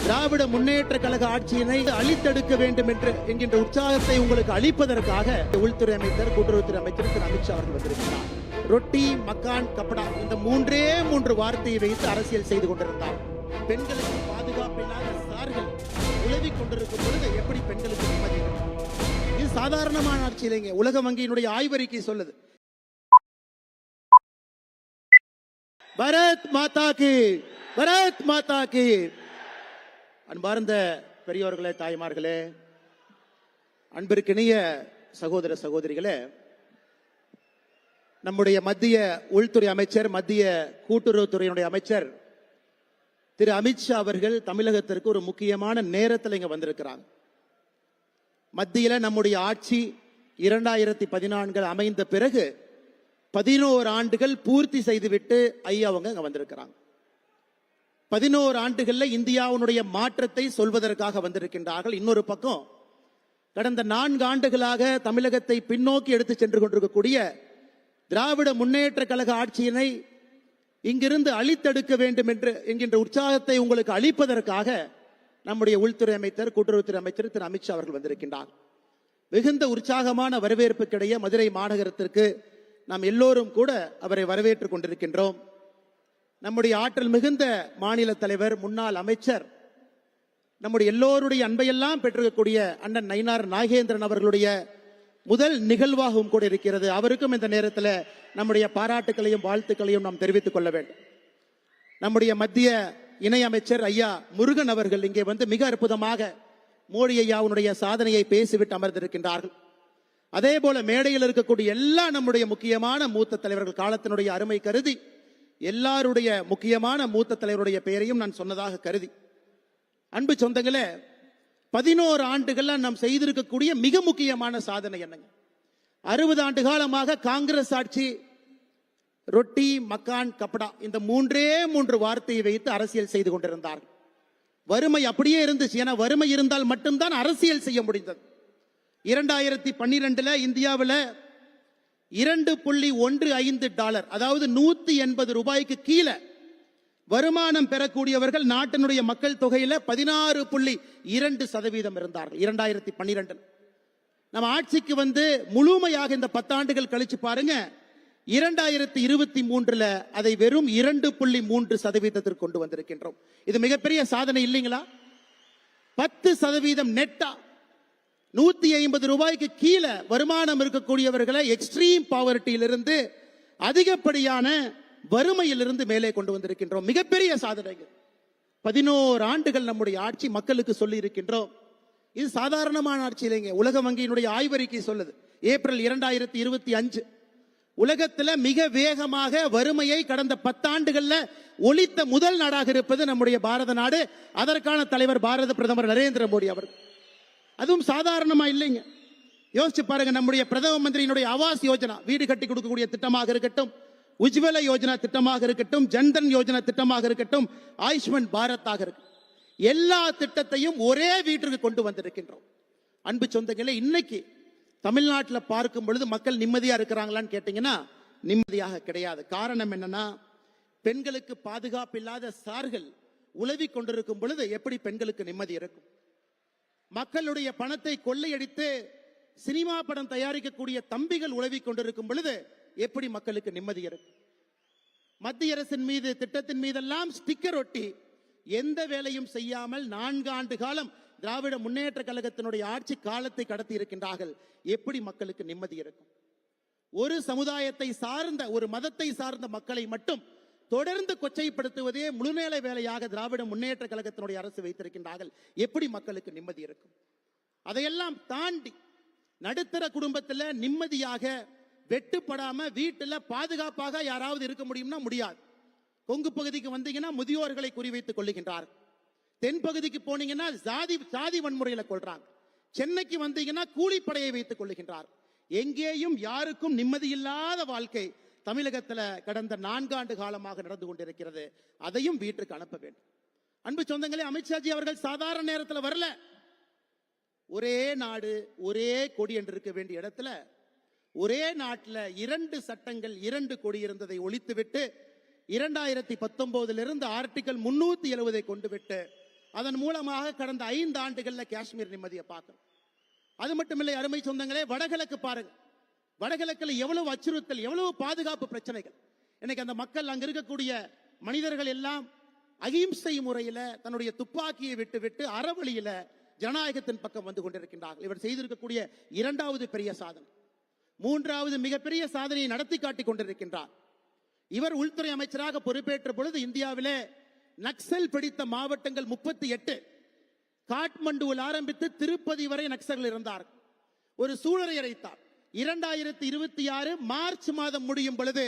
திராவிட முன்னேற்ற கழக ஆட்சியினை அழித்தெடுக்க வேண்டும் என்கின்ற உற்சாகத்தை உங்களுக்கு அளிப்பதற்காக உள்துறை அமைச்சர், கூட்டுறவுத்துறை அமைச்சர் திரு அமித்ஷா அவர்கள் வந்திருக்கிறார். ரொட்டி, மக்கான், கப்படா இந்த மூன்று வார்த்தையை வைத்து அரசியல் செய்து கொண்டிருந்தார். பெண்களுக்கு பாதுகாப்பு இல்லாத சார்கள் உழவிக் கொண்டிருக்கும் பொழுது எப்படி பெண்களுக்கு நிம்மதி? இது சாதாரணமான ஆட்சி இல்லைங்க. உலக வங்கியினுடைய ஆய்வறிக்கை சொல்லுது. பாரத் மாதா கி, பாரத் மாதா கி. அன்பார்ந்த பெரியோர்களே, தாய்மார்களே, அன்பிற்கினிய சகோதர சகோதரிகளே, நம்முடைய மத்திய உள்துறை அமைச்சர், மத்திய கூட்டுறவுத்துறையினுடைய அமைச்சர் திரு அமித்ஷா அவர்கள் தமிழகத்திற்கு ஒரு முக்கியமான நேரத்தில் இங்க வந்திருக்கிறாங்க. மத்தியில நம்முடைய ஆட்சி 2014 அமைந்த பிறகு 11 ஆண்டுகள் பூர்த்தி செய்துவிட்டு ஐயா அவங்க அங்க வந்திருக்கிறாங்க. 11 ஆண்டுகள்ல இந்தியாவுடைய மாற்றத்தை சொல்வதற்காக வந்திருக்கின்றார்கள். இன்னொரு பக்கம் கடந்த 4 ஆண்டுகளாக தமிழகத்தை பின்னோக்கி எடுத்து சென்று கொண்டிருக்கக்கூடிய திராவிட முன்னேற்ற கழக ஆட்சியினை இங்கிருந்து அழித்தெடுக்க வேண்டும் என்கின்ற உற்சாகத்தை உங்களுக்கு அளிப்பதற்காக நம்முடைய உள்துறை அமைச்சர், கூட்டுறவுத்துறை அமைச்சர் திரு அமித்ஷா அவர்கள் வந்திருக்கின்றார். மிகுந்த உற்சாகமான வரவேற்புக்கிடையே மதுரை மாநகரத்திற்கு நாம் எல்லோரும் கூட அவரை வரவேற்றுக் கொண்டிருக்கின்றோம். நம்முடைய ஆற்றல் மிகுந்த மாநில தலைவர், முன்னாள் அமைச்சர், நம்முடைய எல்லோருடைய அன்பையெல்லாம் பெற்றிருக்கக்கூடிய அண்ணன் நயினார் நாகேந்திரன் அவர்களுடைய முதல் நிகழ்வாகவும் கூட இருக்கிறது. அவருக்கும் இந்த நேரத்தில் நம்முடைய பாராட்டுகளையும் வாழ்த்துக்களையும் நாம் தெரிவித்துக் கொள்ள வேண்டும். நம்முடைய மத்திய இணை அமைச்சர் ஐயா முருகன் அவர்கள் இங்கே வந்து மிக அற்புதமாக மோடி ஐயாவுடைய சாதனையை பேசிவிட்டு அமர்ந்திருக்கின்றார்கள். அதே போல மேடையில் இருக்கக்கூடிய எல்லா நம்முடைய முக்கியமான மூத்த தலைவர்கள், காலத்தினுடைய அருமை கருதி எல்லாருடைய முக்கியமான மூத்த தலைவருடைய பெயரையும் நான் சொன்னதாக கருதி, அன்பு சொந்தங்களே, 11 ஆண்டுகள்ல நாம் செய்திருக்கக்கூடிய மிக முக்கியமான சாதனை என்னங்க? 60 ஆண்டு காலமாக காங்கிரஸ் ஆட்சி ரொட்டி, மக்கான், கப்படா இந்த மூன்று வார்த்தையை வைத்து அரசியல் செய்து கொண்டிருந்தார்கள். வறுமை அப்படியே இருந்துச்சு. ஏன்னா வறுமை இருந்தால் மட்டும்தான் அரசியல் செய்ய முடிந்தது. 2012 இந்தியாவில் $2.15 அதாவது 180 ரூபாய்க்கு கீழே வருமானம் பெறக்கூடியவர்கள் நாட்டினுடைய மக்கள் தொகையில 16.2% இருந்தார்கள் 2012. நம்ம ஆட்சிக்கு வந்து முழுமையாக இந்த 10 ஆண்டுகள் கழிச்சு பாருங்க, 2023 அதை வெறும் 2.3% கொண்டு வந்திருக்கின்றோம். இது மிகப்பெரிய சாதனை இல்லைங்களா? 10% நெட்டா 150 ரூபாய்க்கு கீழே வருமானம் இருக்கக்கூடியவர்களை எக்ஸ்ட்ரீம் பாவர்ட்டியிலிருந்து, அதிகப்படியான வறுமையிலிருந்து மேலே கொண்டு வந்திருக்கின்றோம். மிகப்பெரிய சாதனைகள். 11 ஆண்டுகள் நம்முடைய ஆட்சி மக்களுக்கு சொல்லி இருக்கின்றோம். இது சாதாரணமான ஆட்சி இல்லைங்க. உலக வங்கியினுடைய ஆய்வறிக்கை சொல்லுது. ஏப்ரல் 2025 உலகத்தில் மிக வேகமாக வறுமையை கடந்த 10 ஆண்டுகள்ல ஒழித்த முதல் நாடாக இருப்பது நம்முடைய பாரத நாடு. அதற்கான தலைவர் பாரத பிரதமர் நரேந்திர மோடி அவர்கள். அதுவும் சாதாரணமா இல்லைங்க. யோசிச்சு பாருங்க, நம்முடைய பிரதம மந்திரியினுடைய ஆவாஸ் யோஜனா, வீடு கட்டி கொடுக்கக்கூடிய திட்டமாக இருக்கட்டும், உஜ்வல யோஜனா திட்டமாக இருக்கட்டும், ஜன்தன் யோஜனா திட்டமாக இருக்கட்டும், ஆயுஷ்மான் பாரத்தாக இருக்கட்டும், எல்லா திட்டத்தையும் ஒரே வீட்டிற்கு கொண்டு வந்திருக்கின்றோம். அன்பு சொந்தங்களே, இன்னைக்கு தமிழ்நாட்டில் பார்க்கும் பொழுது மக்கள் நிம்மதியா இருக்கிறாங்களான்னு கேட்டீங்கன்னா நிம்மதியாக கிடையாது. காரணம் என்னன்னா, பெண்களுக்கு பாதுகாப்பு இல்லாத சார்கள் உழவிக் கொண்டிருக்கும் பொழுது எப்படி பெண்களுக்கு நிம்மதி இருக்கும்? மக்களுடைய பணத்தை கொள்ளையடித்து சினிமா படம் தயாரிக்கக்கூடிய தம்பிகள் உழவிக் கொண்டிருக்கும் பொழுது எப்படி மக்களுக்கு நிம்மதி இருக்கும்? மத்திய அரசின் மீது, திட்டத்தின் மீதெல்லாம் ஸ்டிக்கர் ஒட்டி எந்த வேலையும் செய்யாமல் 4 ஆண்டு காலம் திராவிட முன்னேற்ற கழகத்தினுடைய ஆட்சி காலத்தை கடத்தி இருக்கின்றார்கள். எப்படி மக்களுக்கு நிம்மதி இருக்கும்? ஒரு சமுதாயத்தை சார்ந்த, ஒரு மதத்தை சார்ந்த மக்களை மட்டும் தொடர்ந்து கொச்சைப்படுத்துவதே முழுநேர வேலையாக திராவிட முன்னேற்ற கழகத்தினுடைய அரசு வைத்திருக்கின்றார்கள். எப்படி மக்களுக்கு நிம்மதி இருக்கும்? அதையெல்லாம் தாண்டி நடுத்தர குடும்பத்தில் நிம்மதியாக வெட்டுப்படாம வீட்டில் பாதுகாப்பாக யாராவது இருக்க முடியும்னா முடியாது. கொங்கு பகுதிக்கு வந்தீங்கன்னா முதியோர்களை குறிவைத்துக் கொள்ளுகின்றார். தென் பகுதிக்கு போனீங்கன்னா சாதி வன்முறையில கொள்றாங்க. சென்னைக்கு வந்தீங்கன்னா கூலிப்படையை வைத்துக் கொள்ளுகின்றார். எங்கேயும் யாருக்கும் நிம்மதி இல்லாத வாழ்க்கை தமிழகத்தில் கடந்த 4 ஆண்டு காலமாக நடந்து கொண்டிருக்கிறது. அதையும் வீட்டுக்கு அனுப்ப வேண்டும். அன்பு சொந்தங்களே, அமித்ஷாஜி அவர்கள் சாதாரண நேரத்தில் வரல. ஒரே நாடு, ஒரே கொடி என்று இருக்க வேண்டிய இடத்துல ஒரே நாட்டில் 2 சட்டங்கள், 2 கொடி இருந்ததை ஒழித்துவிட்டு 2019 ஆர்டிகல் 370 கொண்டு விட்டு அதன் மூலமாக கடந்த 5 ஆண்டுகள்ல காஷ்மீர் நிம்மதியை பார்க்கணும். அது மட்டுமில்லை அருமை சொந்தங்களே, வடகிழக்கு பாருங்க. வடகிழக்குல எவ்வளவு அச்சுறுத்தல், எவ்வளவு பாதுகாப்பு பிரச்சனைகள். இன்னைக்கு அந்த மக்கள், அங்க இருக்கக்கூடிய மனிதர்கள் எல்லாம் அகிம்சை முறையில தன்னுடைய துப்பாக்கியை விட்டு விட்டு அறவழியில ஜனநாயகத்தின் பக்கம் வந்து கொண்டிருக்கின்றார்கள். இவர் செய்திருக்கக்கூடிய 2வது பெரிய சாதனை. 3வது மிகப்பெரிய சாதனையை நடத்தி காட்டிக் கொண்டிருக்கின்றார். இவர் உள்துறை அமைச்சராக பொறுப்பேற்ற பொழுது இந்தியாவிலே நக்சல் பிடித்த மாவட்டங்கள் 38, காட்மண்டுவில் ஆரம்பித்து திருப்பதி வரை நக்சல்கள் இருந்தார். ஒரு சூழலை அடைத்தார். 2026 மார்ச் மாதம் முடியும் பொழுது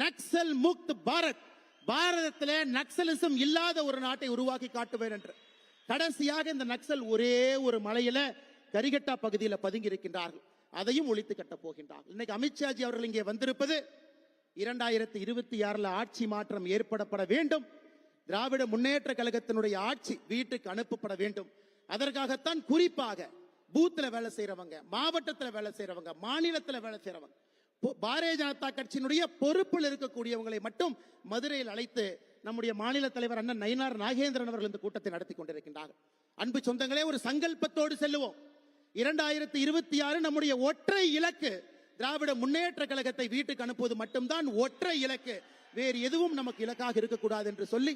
நக்சல் முக்த் பாரத், பாரதத்திலே நக்சலிசம் இல்லாத ஒரு நாட்டை உருவாக்கி காட்டுவேன் என்று. கடைசியாக இந்த நக்சல் ஒரே ஒரு மலையில கரிகட்டா பகுதியில் பதுங்கி இருக்கின்றார்கள். அதையும் ஒழித்து கட்டப் போகின்றார்கள். இன்னைக்கு அமித்ஷாஜி அவர்கள் இங்கே வந்திருப்பது 2026 ஆட்சி மாற்றம் ஏற்படப்பட வேண்டும். திராவிட முன்னேற்ற கழகத்தினுடைய ஆட்சி வீட்டுக்கு அனுப்பப்பட வேண்டும். அதற்காகத்தான் குறிப்பாக பூத்துல வேலை செய்யறவங்க, மாவட்டத்தில் வேலை செய்யறவங்க, மாநிலத்தில் வேலை செய்யறவங்க, பாரதிய ஜனதா கட்சியினுடைய பொறுப்பில் இருக்கக்கூடியவங்களை மட்டும் மதுரையில் அழைத்து நம்முடைய மாநில தலைவர் அண்ணன் நயினார் நாகேந்திரன் அவர்கள் இந்த கூட்டத்தை நடத்தி கொண்டிருக்கின்றார்கள். அன்பு சொந்தங்களே, ஒரு சங்கல்பத்தோடு செல்லுவோம். 2026 நம்முடைய ஒற்றை இலக்கு திராவிட முன்னேற்ற கழகத்தை வீட்டுக்கு அனுப்புவது மட்டும்தான் ஒற்றை இலக்கு. வேறு எதுவும் நமக்கு இலக்காக இருக்கக்கூடாது என்று சொல்லி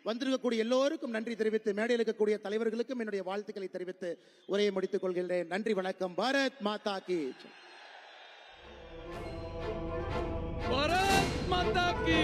வந்திருக்கக்கூடிய எல்லோருக்கும் நன்றி தெரிவித்து, மேடையில் இருக்கக்கூடிய தலைவர்களுக்கும் என்னுடைய வாழ்த்துக்களை தெரிவித்து உரையை முடித்துக் கொள்கிறேன். நன்றி, வணக்கம். பாரத் மாதா கி भारत माता की